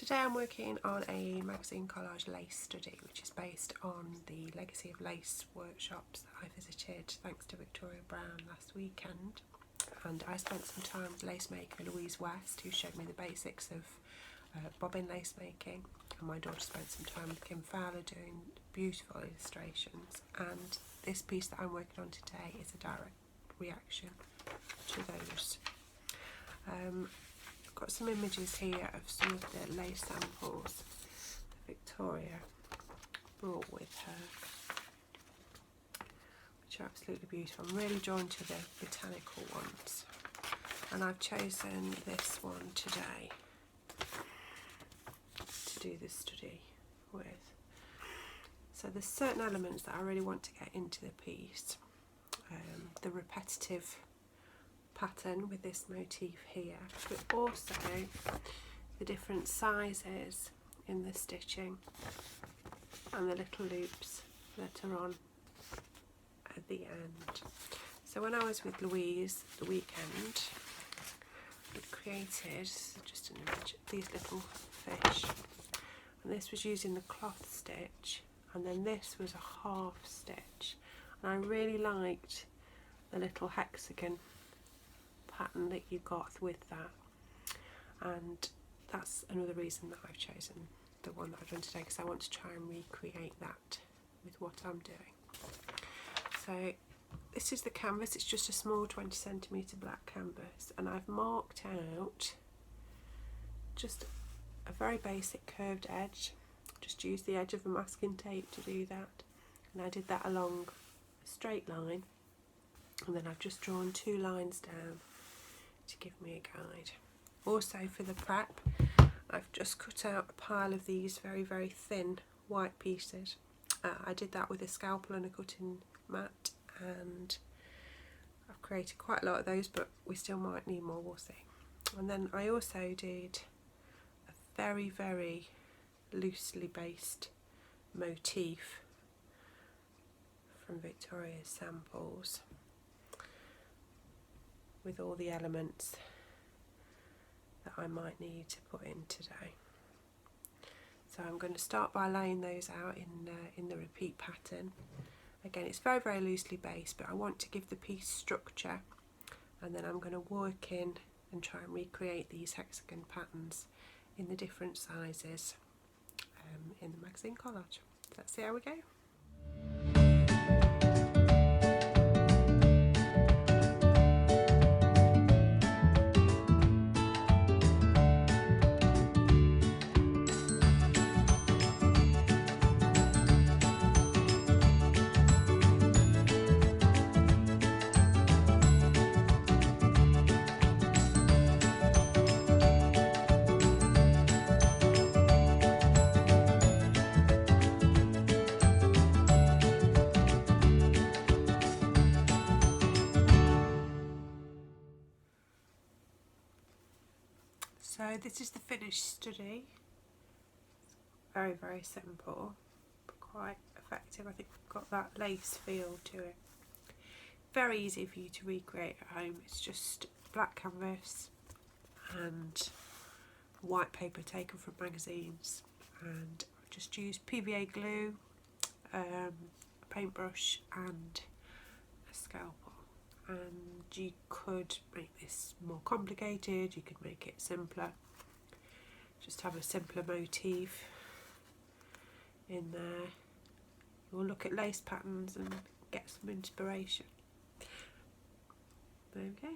Today I'm working on a magazine collage lace study, which is based on the Legacy of Lace workshops that I visited thanks to Victoria Brown last weekend. And I spent some time with lace maker Louise West, who showed me the basics of bobbin lace making, and my daughter spent some time with Kim Fowler doing beautiful illustrations. And this piece that I'm working on today is a direct reaction to those. I've got some images here of some of the lace samples that Victoria brought with her, which are absolutely beautiful. I'm really drawn to the botanical ones, and I've chosen this one today to do this study with. So there's certain elements that I really want to get into the piece. The repetitive pattern with this motif here, but also the different sizes in the stitching and the little loops that are on at the end. So when I was with Louise the weekend, we created just an image of these little fish, and this was using the cloth stitch, and then this was a half stitch, and I really liked the little hexagon pattern that you got with that, and that's another reason that I've chosen the one that I've done today, because I want to try and recreate that with what I'm doing. So this is the canvas. It's just a small 20cm black canvas, and I've marked out just a very basic curved edge. Just use the edge of a masking tape to do that, and I did that along a straight line, and then I've just drawn 2 lines down to give me a guide. Also for the prep, I've just cut out a pile of these very thin white pieces. I did that with a scalpel and a cutting mat, and I've created quite a lot of those, but we still might need more, we'll see. And then I also did a very loosely based motif from Victoria's samples, with all the elements that I might need to put in today. So I'm going to start by laying those out in the repeat pattern. Again, it's very loosely based, but I want to give the piece structure, and then I'm going to work in and try and recreate these hexagon patterns in the different sizes in the magazine collage. Let's see how we go. So this is the finished study. Very simple, but quite effective. I think we've got that lace feel to it. Very easy for you to recreate at home. It's just black canvas and white paper taken from magazines, and I've just used PVA glue, a paintbrush and a scalpel. And you could make this more complicated, you could make it simpler, just have a simpler motif in there. You'll look at lace patterns and get some inspiration. There we go.